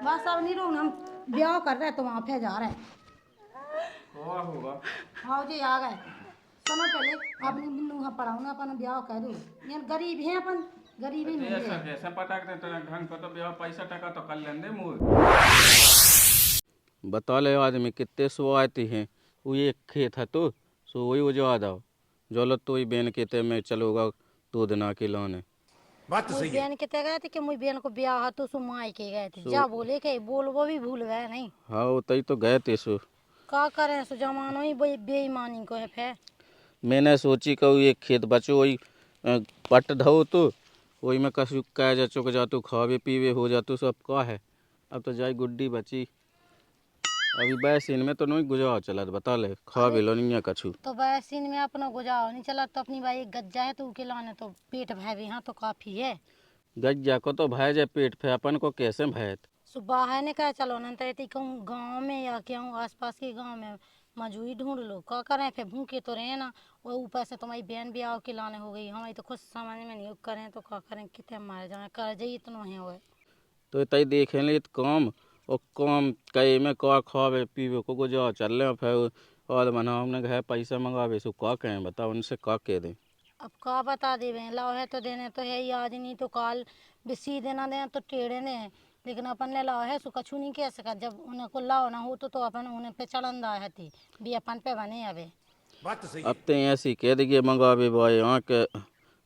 बस अब नहीं रोना, हम ब्याह कर रहे तो वहाँ पे जा रहे हैं। होगा हाँ जी आ गए। सुनो पहले अपनी बिन्नू पढ़ाओ ना, अपन ब्याह कर दो। ये गरीब हैं अपन, गरीब ही नहीं ऐसा है। कैसे पटाक देते हैं ढंग को, तो ब्याह पैसा टका तो कर लेंगे मुँह। बता ले आदमी कितने सो आती हैं। वो एक खेत है तो सो वही वो जो आदा जोलत तो ही बेन के ते में चलोगा 2 दिन आके लाने। बात तो मुझे सही है। बहन कितने गए थे कि मुझे बहन को ब्याह तो सुमाई के गए थे, जा बोले के बोल वो भी भूल गए नहीं। हाँ वो तई तो गए थे सो। का करें सो जमानो ही बेईमानी को है फिर। मैंने सोची कहूँ एक खेत बचो वही पट धो तो वही में कशु कह जा चुक जा तू खावे पीवे हो जा तू सब का है। अब तो जाई गुड्डी बची अभी बैसीन में तो नहीं गुजारा चलत बता ले खावे लो नहीं कछु। तो वैसीन में अपना गुजारा नहीं चला तो अपनी भाई गज्जा है तो उके लाने तो पेट भय भी हाँ तो काफी है। गज्जा को तो भय जाए पेट पे अपन को कैसे भयत। सुबह है ने कहा चलो ना तो कहूँ गाँव में या क्यों आसपास के गाँव में मजूरी ढूंढ लो, क्या करें फिर भूखे तो रहे ना। वो ऊपर से तुम्हारी बहन ब्याह के लाने हो गई, हमारी तो खुद समझ में नहीं करें तो क्या करें, कितने मारे जाए कर्ज ही इतना है वो। तो तई देखे ले तो काम और काम कई में का खावे पीवे को गुजारा चल रहे फिर और बना हमने कहा पैसा मंगावे सो का कहें बताओ उनसे का कह दें। अब का बता दे लाओ है तो देने तो है ही, आज नहीं तो काल बिसी देना दें तो टेढ़े दें, लेकिन अपन ने लाओ है सो कछू नहीं कह सका। जब उन्हें को लाओ ना हो तो अपन उन्हें पे चलंदा है थी भी अपन पे बने अबे। बात तो सही अब तो ऐसी कह देंगे मंगावे भाई यहाँ के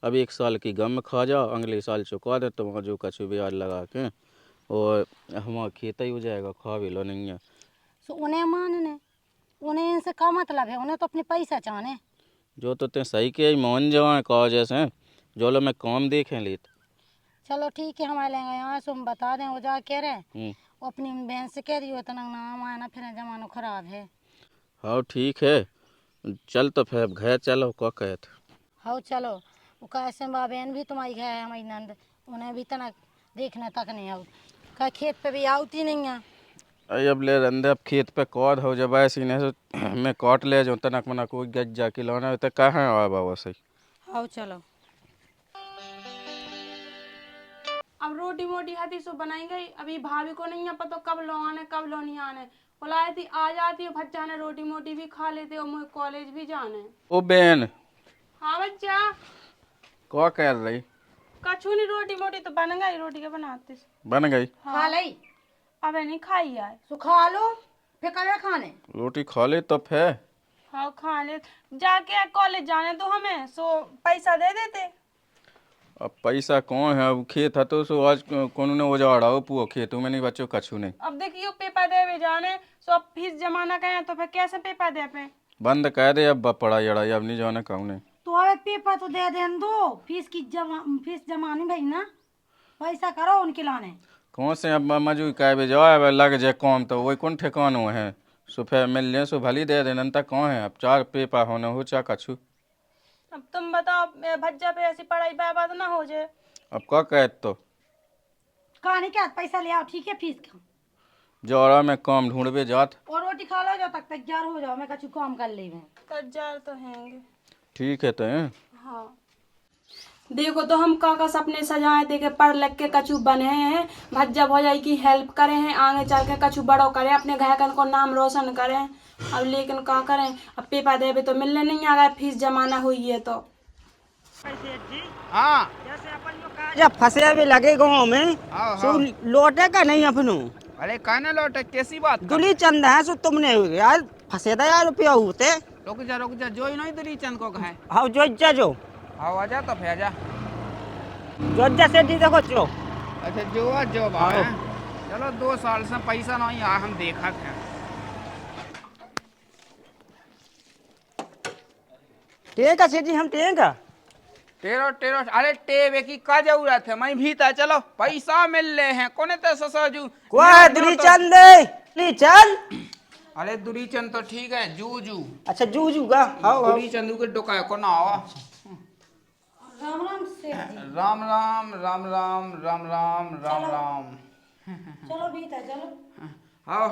अब 1 साल की गम खा जा अगले साल चुका दे तो वहाँ जो कछु ब्याज लगा के और हमारा खेत ही हो जाएगा खावे लो नहीं है। सो उन्हें मानने उन्हें इनसे का मतलब है, उन्हें तो अपने पैसा चाहने। जो तो ते सही के ही मान जाए कहा जैसे जो लो मैं काम देखें लेत। चलो ठीक है हमारे लेंगे यहाँ से हम बता दें वो जा कह रहे वो अपनी बहन से कह दियो इतना नाम आया ना फिर जमाना खराब है। हाँ ठीक है चल तो फिर घर चलो का कहत। हाँ चलो वो कैसे बा बहन भी तुम्हारी घर है हमारी नंद, उन्हें भी तना देखने तक नहीं आओ का खेत पे भी आती नहीं है। अरे अब ले रंदे अब खेत पे कौद हो जब ऐसी ने से मैं काट ले जो तनक मना कोई गज जाके लाना तो कहाँ आ बाबा सही। हाँ चलो अब रोटी मोटी हती सो बनाई गई, अभी भाभी को नहीं है पता कब लो आने कब लो नहीं आने। बुलाई थी आ जाती है भज्जा ने रोटी मोटी भी खा लेते और मुझे कॉलेज भी जाने। ओ बेन हाँ बच्चा क्या कर रही। कछू नहीं रोटी मोटी तो बन गई, रोटी के बनाते बन गई। खा ली अब नहीं खाई है। सो खा लो फिर कब खाने। रोटी खा ले तो फिर हाँ खा ले, जाके कॉलेज जाने तो हमें सो पैसा दे देते। अब पैसा कौन है अब खेत है तो सो आज कौन ने उजाड़ा हो पूरा खेतों में नहीं बच्चों कछु नहीं। अब देखियो पेपर दे भी जाने सो अब फीस जमाना कहें तो फिर कैसे पेपर दे पे। बंद कर दे अब पढ़ाई अड़ाई अब नहीं जाने कहूँ नहीं। तो अब पेपर तो दे दें दो, फीस जमानी भाई ना, पैसा करो उनके लाने। कौन से अब मजू कह भी जाओ अब लग जाए कौन तो वही कौन ठिकानो है सो फिर मिल जाए सो भली दे देना तक कौन है अब 4 पेपर होने हो चा कछु। अब तुम बताओ भज्जा पे ऐसी पढ़ाई बर्बाद ना हो जाए। अब क्या कहत तो कहानी क्या पैसा ले आओ ठीक है फीस का जोड़ा में काम ढूंढबे जात। और रोटी खा लो जब तक तैयार हो जाओ, मैं कछु काम कर ले। तैयार तो हैंगे। ठीक है तो हैं? हाँ देखो तो हम काका सपने सजाए थे कि पढ़ लिख के कछु बने हैं, भज्जा भौजाई की हेल्प करे हैं, आगे चल के कछु बड़ो करें, अपने घर को नाम रोशन करें। अब लेकिन क्या करें, अब पेपर देवे तो मिलने नहीं आ गए, फीस जमाना हुई है तो। हाँ जब फंसे भी लगे गाँव में हाँ सो हाँ। लौटे का नहीं अपनों अरे कहने लौटे कैसी बात कर? दुली चंद है सो तुमने यार फंसे था यार रुपया होते। रुक जा जो ही नहीं दुरी चंद को कहे। हाँ जो हाँ आजा तो फिर आजा। जो सेठी देखो चो। अच्छा जो भाई चलो 2 साल से पैसा नहीं आया हम देखा थे। ठीक है सेठी हम ठीक है। टेरो अरे टेबे की का जरूरत है, मैं भी था चलो पैसा मिल रहे हैं कोने ते ससजू कोई दुली चंद दुली चंद। अरे दुरी चंद तो ठीक है जू अच्छा जू का हाँ दुरी चंदू के डोका को ना आवा। राम राम सेठ जी। राम राम राम राम राम राम राम राम। चलो भीतर चलो। हाँ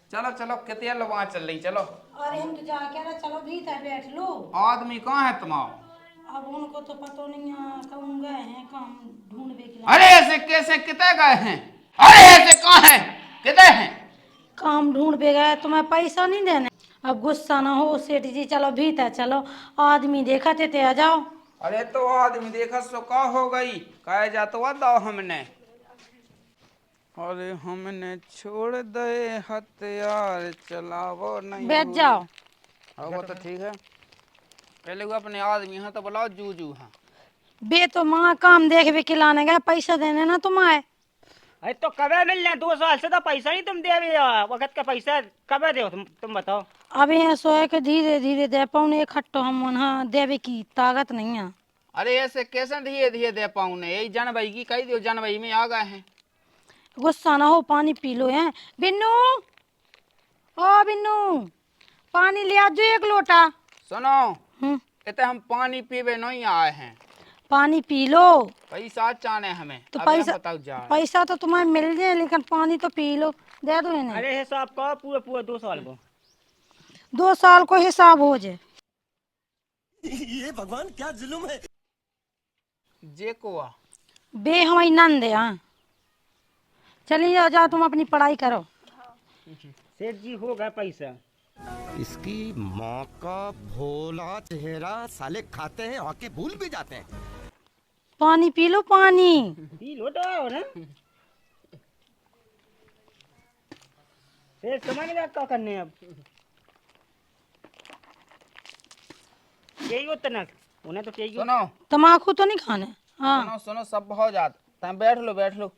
चलो कितने लोग वहाँ चल रही चलो। अरे हम तो जा कह रहे चलो भीतर बैठ लो। आदमी कहाँ है तुम्हारा? अब उनको तो पता नहीं है कहूँ गए हैं काम ढूंढने के लिए। अरे ऐसे कैसे कितने गए हैं? अरे ऐसे कहाँ हम ढूंढ पे गए, तुम्हें पैसा नहीं देने। अब गुस्सा ना हो सेठ जी, चलो भीतर चलो, आदमी देखा थे आ जाओ। अरे तो आदमी देखा सो का हो गई, कह जा तो दो हमने। अरे हमने छोड़ दे हथियार, चलावो नहीं बैठ हुई। जाओ। हाँ वो तो ठीक है, पहले वो अपने आदमी हैं तो बुलाओ जूजू हाँ। बे तो माँ काम देख भी खिलाने गए, पैसा देने ना तुम्हारे। अरे तो कबे मिल रहे 2 साल से तो पैसा नहीं तुम दे भी वक्त का पैसा कबे दे तुम बताओ। अब यहाँ सोए के धीरे धीरे दे पाऊँ, एक हट्टो हम वहाँ देवे की ताकत नहीं है। अरे ऐसे कैसे धीरे धीरे दे पाऊँ ने, यही जनवरी की कही दियो, जनवरी में आ गए हैं। गुस्सा ना हो, पानी पी लो। है बिन्नू, ओ बिन्नू, पानी ले आजो एक लोटा। सुनो, हम्म, इतने हम पानी पीवे नहीं आए हैं, पानी पी लो। पैसा चाहने हमें। तो अभी हम पैसा, बताओ जा पैसा तो तुम्हें मिल जाए, लेकिन पानी तो पी लो। दे दो इन्हें। अरे हिसाब का पूरे पूरे 2 साल को। 2 साल को हिसाब हो जाए। जे को आ। बे हमारी नंद है। हाँ चलिए जाओ, जाओ तुम अपनी पढ़ाई करो। सेठ जी हो गया पैसा। इसकी माँ का भोला चेहरा, साले खाते हैं आके भूल भी जाते हैं। पानी पी लो, पानी। पी लो तो ना। सेठ समझ गया क्या करने अब। यही होता ना, उन्हें तो चाहिए। सुनो तम्बाकू तो नहीं खाने। हाँ सुनो सुनो, सब हो जात, तुम बैठ लो बैठ लो।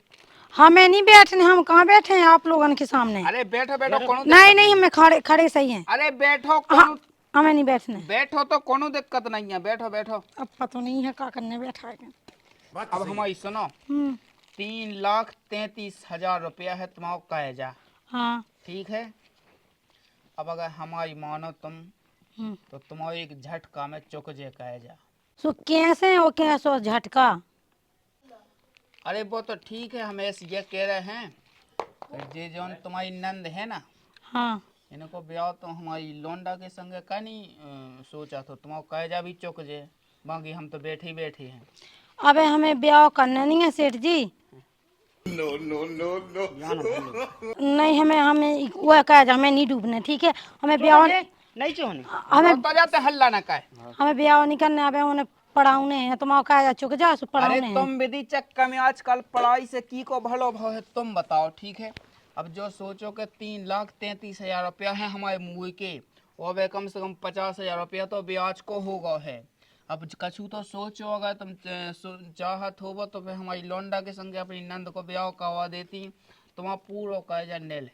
हमें नहीं बैठने, हम कहाँ बैठे हैं आप लोगों के सामने। अरे बैठो बैठो, कोनो नहीं नहीं, हमें खड़े खड़े सही हैं। अरे बैठो हाँ, कोनो, हमें नहीं बैठने। बैठो तो कोनो दिक्कत नहीं है, बैठो बैठो। अब पता नहीं है क्या करने बैठा है। अब हमारी सुनो, 3,33,000 रुपया है तुम्हारा कायजा, हाँ। ठीक है। अब अगर हमारी मानो तुम, तो तुम्हारी एक झटका में चुक जे कायजा। सो कैसे हो, कैसो झटका। अरे वो तो ठीक है, हम ऐसे ये कह रहे हैं, जे जौन तुम्हारी नंद है ना, हाँ इनको ब्याह तो हमारी लोंडा के संगे का नहीं सोचा, तो तुम्हारा कायजा भी चुक जे, बाकी हम तो बैठे ही बैठे हैं। अबे हमें ब्याह करना नहीं है सेठ जी। नहीं, हमें हमें वो कहा जा, हमें नहीं डूबना, ठीक है। हमें ब्याह नहीं चाहिए। हमें तो जाते हल्ला ना काहे। हमें ब्याह नहीं करना। अब उन्हें पढ़ाऊने हैं, तुम्हारा कहा जा चुक जा, सो अरे पढ़ाऊने हैं। तुम विधि चक्कर में आजकल पढ़ाई से की को भलो भाव है, तुम बताओ, ठीक है। अब जो सोचो कि 3,33,000 रुपया है हमारे मुँह के, और वे कम से कम 50,000 रुपया तो ब्याज को होगा है। अब कछु तो सोचो, अगर तुम चाहत होगा तो फिर हमारी लोंडा के संगे अपनी नंद को ब्याह करवा देती, तुम्हारा पूरा कायजा नेल।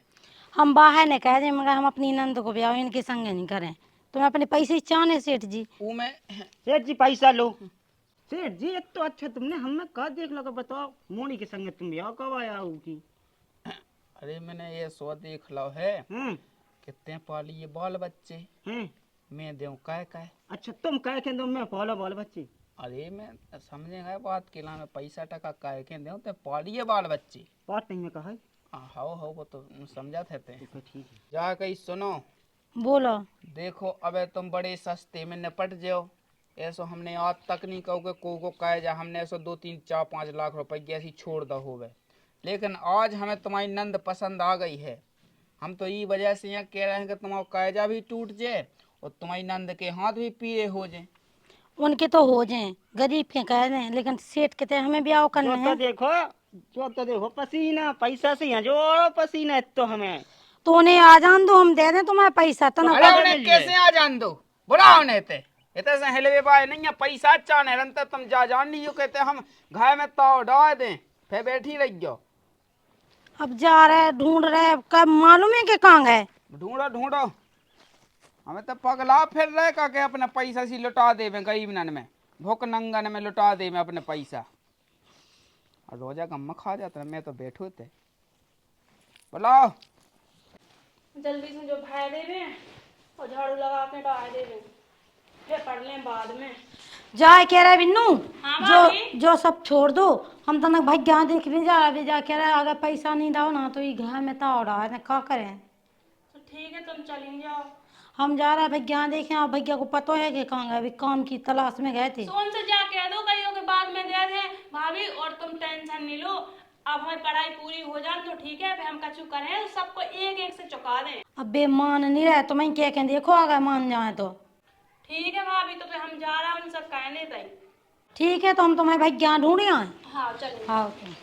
हम बाहर ने कह दे, मगर हम अपनी नंद को ब्याह इनके संगे नहीं करें। तुम्हें अपने पैसे चाहने सेठ जी। मैं सेठ जी पैसा लो। सेठ जी एक तो अच्छा तुमने हमें कहा देख लो, बताओ मोनी के संग तुम ब्याह करवाया होगी। अरे मैंने ये सो देख लो है, कितने पाली ये बाल बच्चे, मैं दूं काय काय। अच्छा तुम काय के दो, मैं पालो बाल बच्चे। अरे मैं समझे गए बात के, में पैसा टका काय के दूं ते पालिए बाल बच्चे। बात नहीं में कहा है। हाँ वो तो समझा थे तो ठीक है। जा कहीं सुनो, बोलो। देखो अबे तुम बड़े सस्ते में निपट जाओ, ऐसो हमने आज तक नहीं कहो को कहे जा, हमने ऐसो 2, 3, 4, 5 लाख रुपए ऐसी छोड़ दो होवे, लेकिन आज हमें तुम्हारी नंद पसंद आ गई है। हम तो ये वजह से यहाँ कह रहे हैं कि तुम्हारा कायजा भी टूट जाए और तुम्हारी नंद के हाथ भी पीले हो जाए। उनके तो हो जाए, गरीब के कह रहे हैं, लेकिन सेठ कहते हैं हमें ब्याह करना जो तो है। देखो पसीना पैसा से यहाँ जो पसीना है तो हमें तो उन्हें आ जान दो, हम दे दें तुम्हें पैसा तो ना। अरे उन्हें कैसे आ जान दो, बुलाओ उन्हें थे इतने से हिलवे पाए नहीं है, पैसा चाहने रंते तुम जा जान लीजिए, कहते हम घाय में तो डाल दें, फिर बैठी रह जाओ। अब जा रहे ढूंढ रहे, कब मालूम है कि कहाँ गए। ढूंढो ढूंढो, हमें तो पगला फिर रहे का के अपने पैसा सी लुटा दे गरीब नन में, भूख नंगन में लुटा दे में अपने पैसा, और रोजा गम खा जाता। मैं तो बैठो थे, बुलाओ जल्दी से जो भाई देवे और झाड़ू लगा के डाल देवे, फिर पढ़ लें बाद में। जाए कह रहे बिन्नू, हाँ जो सब छोड़ दो, हम तनक भाई क्या देख भी जा रहे, जा कह रहे अगर पैसा नहीं दो ना तो ये घर में तो रहा है, क्या करें। तो ठीक है तुम चली जाओ। हम जा रहे हैं भैया देखें, आप भैया को पता है कि कहाँ गए, अभी काम की तलाश में गए थे। सोन से जा कह दो कईयों के बाद में दे दे भाभी, और तुम टेंशन नहीं लो, अब हमारी पढ़ाई पूरी हो जाए तो ठीक है, फिर हम कछु करें सबको एक एक से चुका दें। अब बे मान नहीं रहे तो मैं क्या कह देखो अगर मान जाए तो ठीक है भाभी, तो फिर हम जा रहे हैं उन सब कहने तई। ठीक है, तो हम तुम्हारे भाई ज्ञान ढूंढ आए। हाँ चलिए। हाँ तो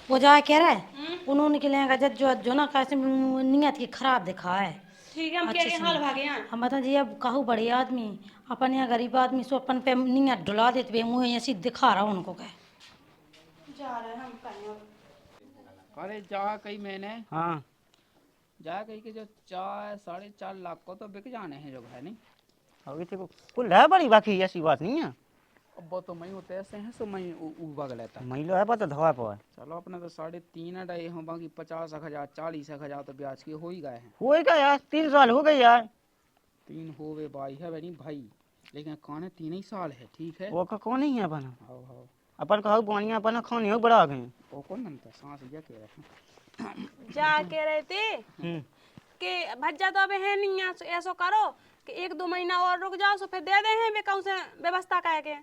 वो जा कह रहे उन्होंने के लिए जज्जो जो ना कैसे नियत की खराब दिखा है। ठीक है, हम अच्छे कह से हाल भागे हैं। हम बता जी अब कहूँ बड़े आदमी अपन यहाँ गरीब आदमी सो अपन पे नियत डुला देते बे मुँह ऐसी दिखा रहा उनको कह जा रहे हैं हम कहीं। अरे जा कही मैंने, हाँ जा कही कि जो 4-4.5 लाख को तो बिक जाने हैं जो है नहीं। अभी तो कुल है बड़ी, बाकी ऐसी बात नहीं है। अब वो तो मैं होते ऐसे हैं, सो मैं उबग लेता। महिला है पता धवा पर चलो अपने तो 3.5 डे हो, बाकी 50,000 40,000 तो ब्याज के हो ही गए हैं। हो गया यार, 3 साल हो गए यार। 3 हो गए भाई है बनी भाई, लेकिन कौन है 3 ही साल है, ठीक है। वो का कौन नहीं है अपन, हाँ अपन कहू पानिया अपन खाने हो बड़ा गए। वो कौन बनता सांस ये कह रहे हैं। जा कह रहे थे कि भज्जा तो अब है नहीं, ऐसा करो कि 1-2 महीना और रुक जाओ, सो फिर दे दे हैं कहूँ से व्यवस्था करके।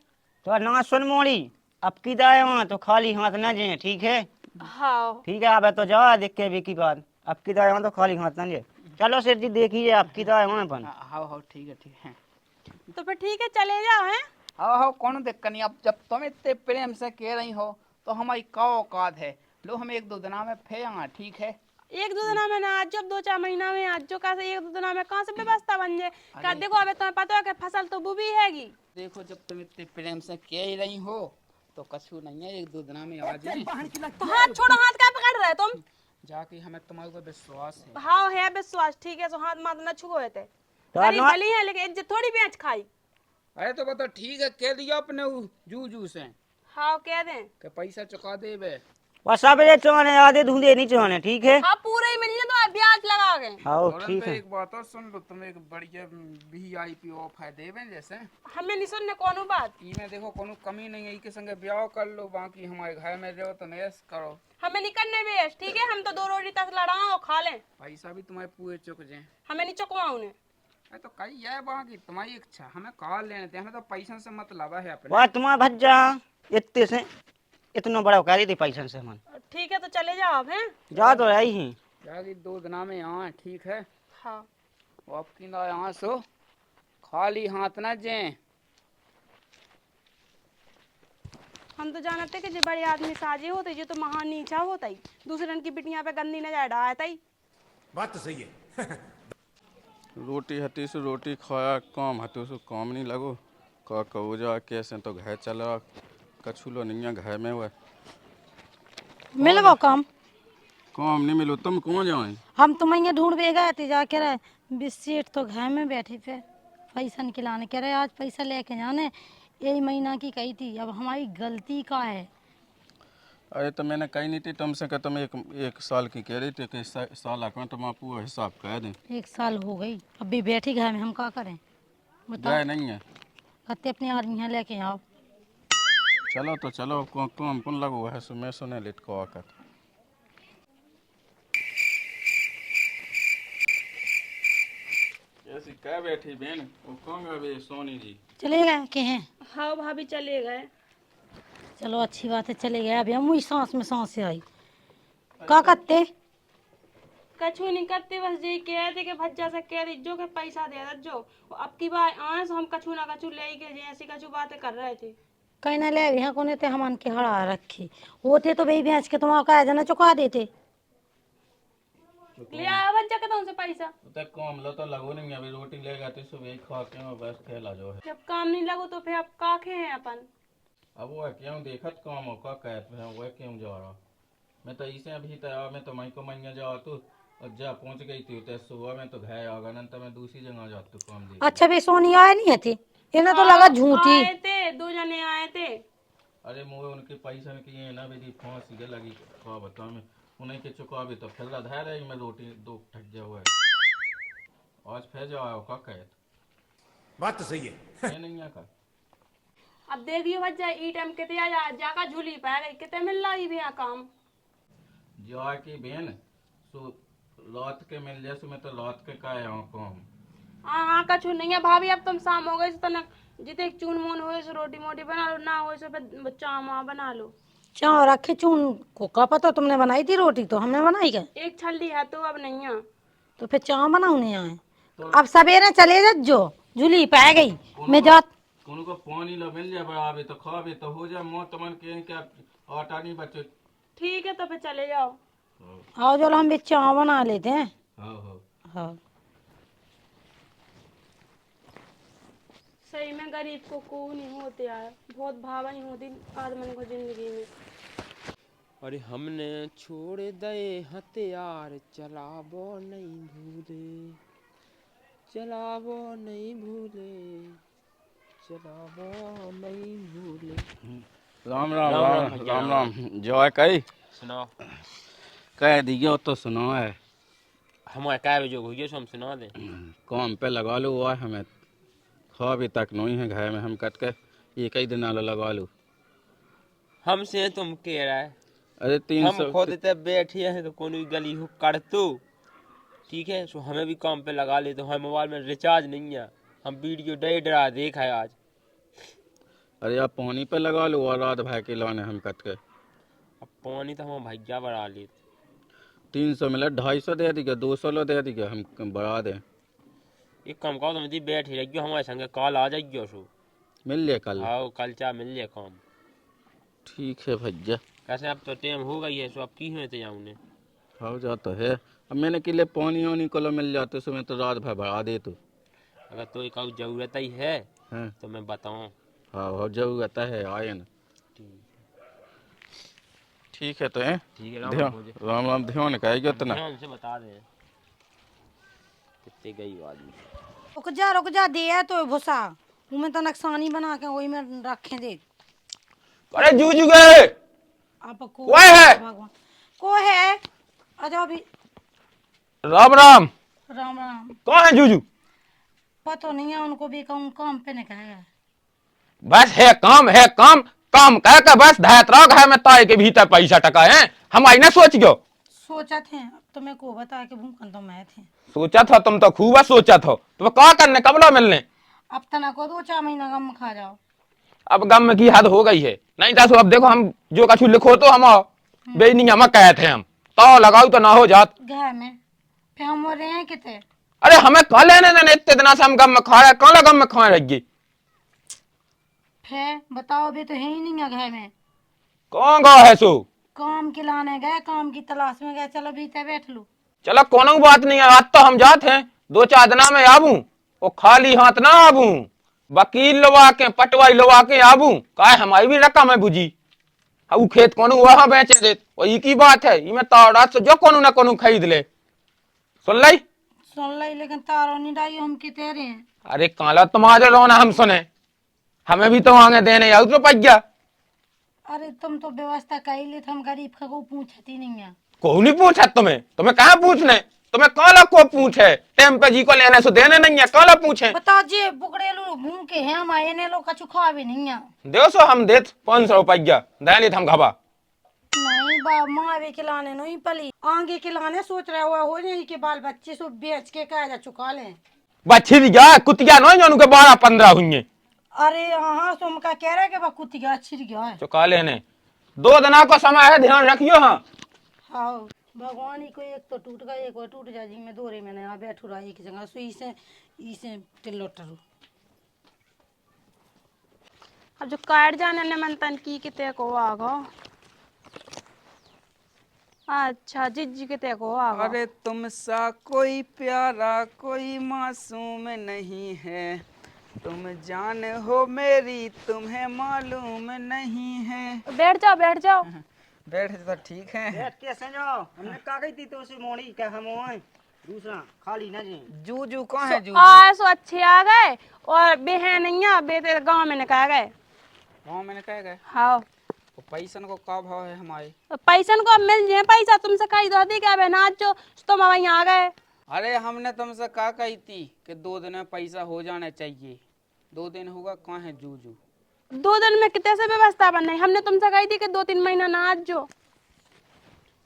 तो ना सुन मोड़ी, अब की दाए वहाँ तो खाली हाथ न जाए, ठीक है। हाँ ठीक है, अब तो जा देख के भी की बात, अब की दाए वहाँ तो खाली हाथ न जाए। चलो सेठ जी देखिए आप की दाए वहाँ अपन। हाँ ठीक है। तो फिर ठीक है, चले जाओ हैं। हाँ कौन दिक्कत नहीं। अब जब तुम इतने प्रेम से कह रही हो तो हमारी का औकात है, लो हम 1-2 दिन में फे आए, ठीक है। 1-2 दिन में ना आज, जब 2-4 महीना में आज जो कैसे 1-2 दिन में कहाँ से व्यवस्था बन जाए। क्या देखो अबे तुम्हें पता है कि फसल तो बुबी हैगी। देखो जब तुम इतने प्रेम से कह ही रही हो तो कछु नहीं है, 1-2 दिन में आ जाए। तो हाथ छोड़ो, हाथ क्या पकड़ रहे तुम। जाके हमें तुम्हारे ऊपर विश्वास है। हाँ है विश्वास, ठीक है, सो हाथ माथ न छुए थे। तो गरीब ना- भली है लेकिन इज्जत थोड़ी बेच खाई। अरे तो बता ठीक है, कह दिया अपने जू से हाँ कह दें। कि पैसा चुका दे बे। बस सब ये चाहने आधे धुंधे नहीं चाहने, ठीक है। हाँ पूरे ही मिल जाए तो ब्याज लगा गए। हाँ और ठीक है। एक बात और सुन लो, तुम एक बढ़िया VIP ऑफर देवे जैसे हमें नहीं सुनने कौन बात। इमें देखो कोनो कमी नहीं है, के संगे ब्याह कर लो, बाकी हमारे घर में रहो तो ऐश करो। हमें नहीं करने बेश, ठीक है, हम तो 2 रोटी तक लड़ाओ और खा लें। पैसा भी तुम्हारे पूरे चुक जाए। हमें नहीं चुकवाओ उन्हें। अरे तो कही है बाकी तुम्हारी इच्छा, हमें कार लेने थे, हमें तो पैसा से मतलब है अपने। वाह तुम्हारा भज्जा इतने से इतना बड़ा कर दी पैसा से मन। ठीक है तो चले जाओ आप हैं। जा तो रही ही। जाके 2 दिन में आए, ठीक है। हाँ आपकी ना यहाँ सो खाली हाथ ना जाए। हम तो जानते कि जो बड़े आदमी साजे होते, जो तो महान नीचा होता ही, दूसरे की बिटिया पे गंदी नजर डालता ही। बात तो सही है। रोटी हती सो रोटी खाया, काम हतो सो काम नहीं लगो। का कहो जा कैसे तो घर चला कछु लो नहीं है घर में हुआ मिल गो काम। काम नहीं मिलो, तुम कौन जाए। हम तो मैं ढूंढ भी गए थे जाके रहे बिस्सेट तो घर में बैठे पे पैसा निकलाने कह रहे आज पैसा लेके जाने, यही महीना की कही थी। अब हमारी गलती का है। अरे तो मैंने कही नहीं थी तुमसे कि तुम एक साल की कह रही थी कि साल में तुम आप पूरा हिसाब कह दें। 1 साल हो गई, अब भी बैठी घर में, हम क्या करें बताओ। गए नहीं है, कत्ते अपने आदमी यहाँ लेके आओ। चलो तो चलो काम कौन लगो है सो मैं सुने लेट को आकर। ऐसी कह बैठी बहन, वो कौन गए सोनी जी। चले गए के हैं। हाँ भाभी चले गए। चलो अच्छी बात है, चले गए। अभी हम सांस में सांस से आई का करते। कछु नहीं करते, बस यही कह दे के भज्जा से कह रही जो के पैसा दे दे जो। अब की बार आए तो हम कछु ना कछु ले के जे ऐसी कछु बातें कर रहे थे। कहीं ना ले यहाँ कोने थे हम के हड़ा रखे होते तो भाई भैंस के तुम का जना चुका देते। ले आया भज्जा के तुमसे पैसा। तो काम लो तो लगो नहीं, अभी रोटी ले गए सुबह खा के और बस खेला जो है। जब काम नहीं लगो तो फिर अब काखे हैं अपन। अब वो क्यों देखत काम हो का कहते हैं वो क्यों जा रहा। मैं तो इसे अभी तैयार में तो मैं को मैया जा तू और जा पहुंच गई थी तो सुबह में तो घर आ गया तो मैं दूसरी जगह जा तू काम दे। अच्छा भी सोनी आए नहीं थी, इन्हें तो लगा झूठी। आए थे 2 जने आए थे। अरे मुझे उनके पैसा की है ना बेटी फांसी के लगी का बता मैं उन्हें के चुका भी तो फिर धै रही मैं रोटी 2 ठग हुआ है आज फिर जाओ का कहत। बात तो सही है। ये नहीं है का। अब देखियो भज्जा ई टाइम कितने जाकर झूली पा गई, कितने मिल रहा ही भैया काम। जा की बहन सो लौट के मिल जाए सो मैं तो लौट के का आया काम। हाँ कछु नहीं है भाभी, अब तुम शाम हो गई तो ना जितने चून मून हो सो रोटी मोटी बना लो, ना हो सो फिर चामा बना लो। चाव रखे चून को का पता, तुमने बनाई थी रोटी तो हमने बनाई क्या? एक छल्ली है तो अब नहीं है। तो फिर चाव बनाऊ नहीं आए। अब सवेरे चले जो जुली पै गई मैं जात कोनो को पानी ला मिल जाए बड़ावे तो खावे तो हो जाए मौत मन के क्या आटा नहीं बचे। ठीक है तो फिर चले जाओ। आओ चलो हम भी चाव बना लेते हैं। हाँ हाँ सही में गरीब को नहीं होते यार, बहुत भावनी होती आदमी को जिंदगी में। अरे हमने छोड़ दे हथियार, चलाबो नहीं भूले, चलाबो नहीं भूले, चलाबो नहीं भूले। राम राम राम राम भैया, राम राम जय कही सुनाओ। कह दियो तो सुनो है। हमारे क्या जो हुई है सो हम सुना दे। काम पे लगा लो हुआ हमें खा भी तक नहीं है घर में, हम कट के एक ही दिन आलो लगा लो। हमसे तुम कह रहा है, अरे हम 300 खुद ते बैठे हैं तो कोई गली हो कर तो ठीक है, सो हमें भी काम पे लगा ले। तो हमारे मोबाइल में रिचार्ज नहीं है, हम वीडियो डरा देखा है आज। अरे आप पानी पे लगा लो और रात भर के लाने हम कट के। अब पानी तो हम भैया बढ़ा ले। 300 मिला 250 दे दी 200 लो दे दी हम बढ़ा दें। एक काम करो, तुम बैठ ही रहियो हमारे संगे, कल आ जाइयो सो। मिल ले कल। आओ कल चाह मिल जाए काम। ठीक है भैया। कैसे अब तो टाइम हो गई है, सो अब की हुए थे उन्हें हो जाता है। अब मैंने किले पानी वानी को मिल जाते उसमें तो रात भर बढ़ा दे तो। अगर तो एक जरूरत ही है हैं तो मैं बताऊँ। हाँ हो जरूरत है आए ना। ठीक है तो है ठीक है, राम राम ध्यान कहेगी उतना। ध्यान से बता दें कितने गई आदमी। रुक जा दे तो भूसा उमें तो नक्सानी बना के वही में रखे दे। अरे जूझ गए आप को कोई है? भगवान को है। आजा अभी। राम राम। राम राम। कौन है जूजू? पता नहीं है उनको भी कहूँ काम पे निकलेगा। बस है काम काम कह के बस धैतराग है में ताए के भीतर पैसा टका है। हम आई ना सोच गयो। सोचा थे अब तुम्हें को बता के भूखन तो मैं थे। सोचा था तुम तो खूब सोचा था, तुम क्या करने कब लो मिलने। अब तना को 2-4 महीना गम खा जाओ। अब गम की हद हो गई है। नहीं तो अब देखो हम जो कछु लिखो तो हम बेनी हम कहे थे हम तो लगाओ तो ना हो जात घर में फिर हम हो रहे हैं कितने। अरे हमें कह लेने देने इतने दिन से हम गम में खा रहे, कौन गम में खाए रहिए। फिर बताओ अभी तो है ही नहीं है घर में। कौन गा है सो? काम के लाने गए, काम की तलाश में गए। चलो भीतर बैठ लो। चलो कोनो बात नहीं है, आज तो हम जाते हैं 2-4 दिना में आबू और खाली हाथ ना आबू। वकील लवा के पटवाई लवा के आबू का हमारी भी रकम है बुझी। उ खेत कोनो वहां बेचे दे वही की बात है। इमे ताड़ा से जो कोनो ना कोनो खरीद ले। सुन लाई लेकिन तारो नहीं डाई हम कितने रहे हैं। अरे काला तुम्हारे रोना हम सुने, हमें भी तो आगे देने आउ तो पैया। अरे तुम तो व्यवस्था कर ही ले, हम गरीब का को पूछती नहीं है। को नहीं पूछा तुम्हें कहाँ पूछने, तुम्हें काला को पूछे। टेम पे जी को लेने से देने नहीं है, काला पूछे। बताओ जी बुकड़ेलू घूम के हैं हम आए ने लोग कछु खा भी नहीं है। दो सो हम देत 500 रुपया दे ली हम घबा। नहीं बा माँ भी खिलाने नहीं पली आगे खिलाने सोच रहा हुआ हो जाए कि बाल बच्चे सो बेच के कह चुका ले। बच्ची जा कुतिया नहीं जानू के 12-15 हुई। अरे हाँ तुम का कह रहा है कि बा कुतिया छिड़ गया है। चुका लेने 2 दिना को समय है, ध्यान रखियो। हाँ हाँ भगवान ही को एक तो टूट गया, एक और टूट जाए जी में दोरे मैंने यहाँ बैठू रहा एक जगह सो इसे टिल्लोटरू। अब जो काट जाने ने मनतन की किते को आगो। अच्छा जिज्जी किते को आगो। अरे तुमसा कोई प्यारा कोई मासूम नहीं है, तुम जान हो मेरी तुम्हें मालूम नहीं है। बैठ जाओ बैठ जाओ। बैठ तो ठीक है। बैठ कैसे जाओ, हमने कहा गई थी तो उसे मोड़ी क्या हम आए दूसरा खाली ना जी। जूजू कौन है? जूजू आ सो अच्छे आ गए और बेहे नहीं आ बेटे गांव में निकल गए। गाँव में कह गए। हाँ तो पैसन को क्या भाव है हमारे? पैसन को अब मिल जाए पैसा तुमसे कही दो दी क्या बहना जो तुम वहीं आ गए। अरे हमने तुमसे कहा कही थी कि 2 दिन में पैसा हो जाना चाहिए। 2 दिन होगा कहाँ है जूजू? 2 दिन में कितने से व्यवस्था बन रही, हमने तुमसे कही थी कि 2-3 महीना ना आज जो।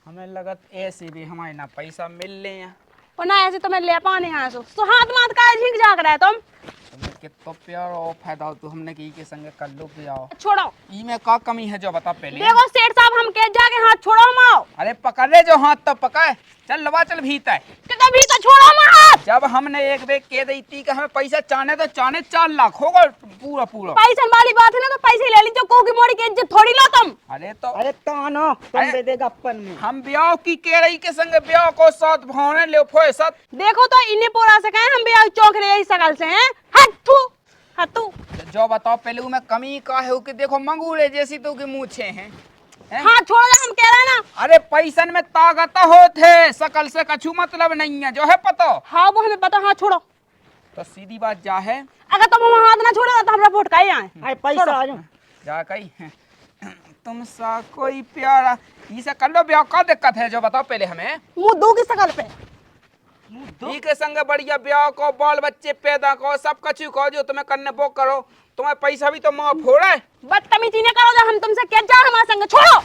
हमें लगत ऐसे भी हमारे ना पैसा मिल ले हैं। और ना ऐसे तुम्हें ले पाने यहाँ सो हाथ माथ का झिंक झाक रहा है तुम। तुम्हें कितना प्यार और फायदा हो तो हमने की के संग कर लो पे आओ। छोड़ो। ई में का कमी है जो बता पहले। देखो सेठ साहब हम कह जाके हाथ छोड़ो माओ। अरे पकड़ ले जो हाथ तो पकड़। चल लवा चल भीतर। कभी तो छोड़ो हाथ। जब हमने एक बेग के दी थी कि हमें पैसा चाहने तो चाहने 4 लाख होगा पूरा पूरा। पैसा वाली बात है ना तो पैसे ले लीजिए, को की मोड़ी की इज्जत थोड़ी लो तुम। अरे तो अरे तानो तुम दे देगा अपन में। हम ब्याह की कह रही के संग ब्याह को साथ भावने ले फोए साथ। देखो तो इन्हें पोरा से कहे हम भी चौक रहे यही सकल से हैं। हत्थू हत्थू। जो बताओ पहले में कमी का है कि देखो मंगूरे जैसी तो के मूछे हैं। हाँ छोड़ो ना, हम कह रहे हैं ना। अरे पैसन में ताकत होते सकल से कछु मतलब नहीं है जो है पता। हाँ वो हमें पता। हाँ छोड़ो। तो सीधी बात जा है अगर तुम हम हाथ ना छोड़ो तो हमरा वोट का ही आए। अरे पैसा आ जाओ। जा कही तुम सा कोई प्यारा इसे कर लो ब्याह का दिक्कत है जो बताओ पहले हमें। मुंह दो की शकल पे। ई के संग बढ़िया ब्याह को बाल बच्चे पैदा करो सब कछु कहो जो तुम्हें करने वो करो। तुम्हें पैसा भी तो माफ हो रहा है। बदतमीजी नहीं करो जब हम तुमसे कह जा हमारे संग छोड़ो।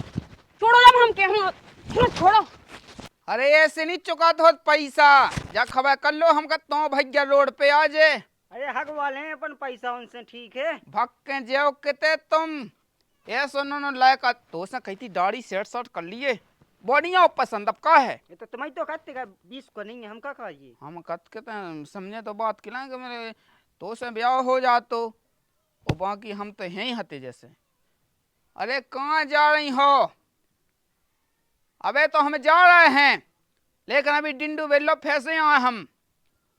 छोड़ो जब हम कह छोड़ो। अरे ऐसे नहीं चुका तो पैसा जा खबर कर लो हम कहता हूँ भैया रोड पे आ जाए। अरे हक वाले हैं अपन पैसा उनसे ठीक है। भक्के जेओ कहते तुम ऐसा उन्होंने लायक तो से कहती दाढ़ी सेट शर्ट कर लिए बढ़िया पसंद अब का है। ये तो तुम्हारी तो कहते का 20 को नहीं है, हम का खाइए। हम कहते हैं समझे तो बात खिलाएंगे मेरे तो से ब्याह हो जा तो और बाकी हम तो हैं ही हते जैसे। अरे कहाँ जा रही हो? अबे तो हम जा रहे हैं लेकिन अभी डिंडू बेलो फैसे आए हम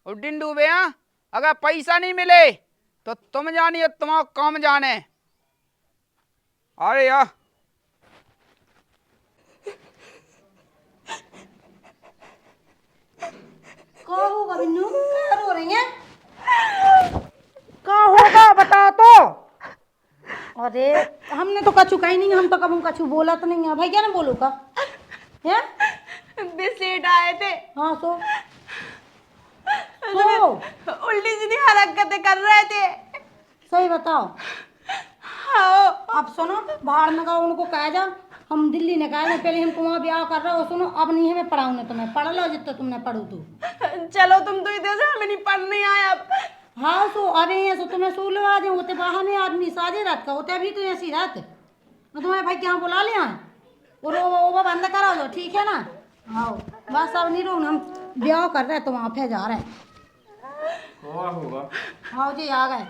और डिंडू बे अगर पैसा नहीं मिले तो तुम जानिए तुम्हारा काम जाने। अरे यार क्या होगा बिन्नू, क्या रो रही है? क्या होगा बताओ तो। अरे हमने तो कछु कही नहीं, हम तो कभी कछु बोला तो नहीं है। भाई क्या ना बोलो का है? सेठ आए थे। हाँ सो उल्टी सीधी हरकतें कर रहे थे। सही बताओ। हाँ। अब सुनो बाहर में कहो उनको कह जा हम दिल्ली ने कहा पहले हम तुम्हारा ब्याह कर रहे हो। सुनो अब नहीं हमें पढ़ाऊ ना, तुम्हें पढ़ लो जितना तुमने पढ़ू तू। चलो तुम तो इधर से हमें नहीं पढ़ने आया अब। हाँ सो अरे ये सो तुम्हें सो लो आज होते बाहर में आदमी साजे रात का होते अभी तो ऐसी रात तुम्हारे भाई क्या बुला लिया और वो बंद कराओ जो ठीक है ना। हाँ बस अब नहीं रो हम ब्याह कर रहे तो वहाँ पे जा रहे हैं। होगा हाँ जी आ गए।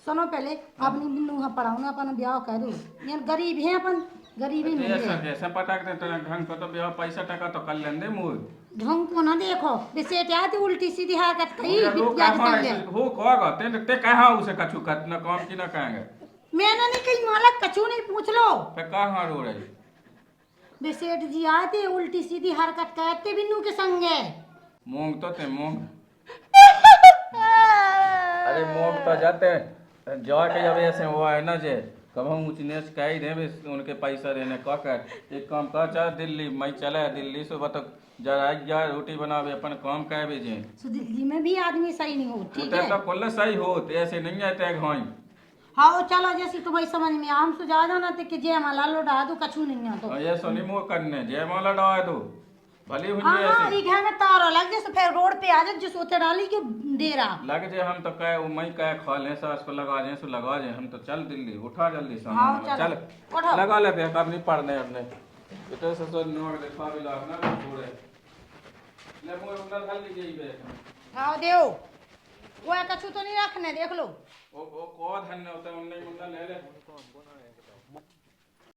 सुनो पहले अपनी बिन्नू हाँ पढ़ाऊ ना अपन ब्याह कर दो। यार गरीब हैं अपन, गरीबी नहीं ऐसा है। कैसे पटाक दे तो ढंग को तो ब्याह पैसा टका तो कर लेंगे मुझ ढंग को ना देखो विशेष आती उल्टी सीधी हरकत कही हो विद्या के संगे। होगा ते कहाँ उसे कछु कर न काम की ना कहेंगे। मैंने नहीं कही मालक कछु नहीं पूछ लो। फिर कहाँ रो रही? विशेष जी आते उल्टी सीधी हरकत करते बिन्नू के संगे। मूंग तो ते मूंग अरे मूंग तो जाते जाके जब ऐसे हुआ है ना जे कब हम ऊँच नीच कह ही दे उनके पैसा देने का कर एक काम कर चाहे दिल्ली मैं चले दिल्ली से बता जरा जा रोटी बनावे अपन काम कह भेजे। तो दिल्ली में भी आदमी सही नहीं हो ठीक है। तो कुल सही हो ऐसे नहीं आते घाई। हाँ चलो जैसी तुम्हारी समझ में हम तो जा जाना थे कि जय माला लो डा दो कछु नहीं आ तो। ये सोनी मुँह करने जय माला डाल दो भली हुई हाँ ऐसे ये घर में तारो लग जैसे फिर रोड पे आ जाए जिस उते डाली के डेरा लग जाए हम तो कह मैं कह खा लें सास को लगा जाए सो लगा जाए हम तो चल दिल्ली उठा जल्दी हाँ, सामान चल, चल उठो। लगा ले बेकार नहीं पढ़ने अपने इतने से सो नोट लिखवा भी लाख ना छोड़े ले मोर उधर डाल ली गई बे। हाँ देव वो कछु तो नहीं रखने देख लो। वो को धन्य होता है उन्हें मुंडा ले ले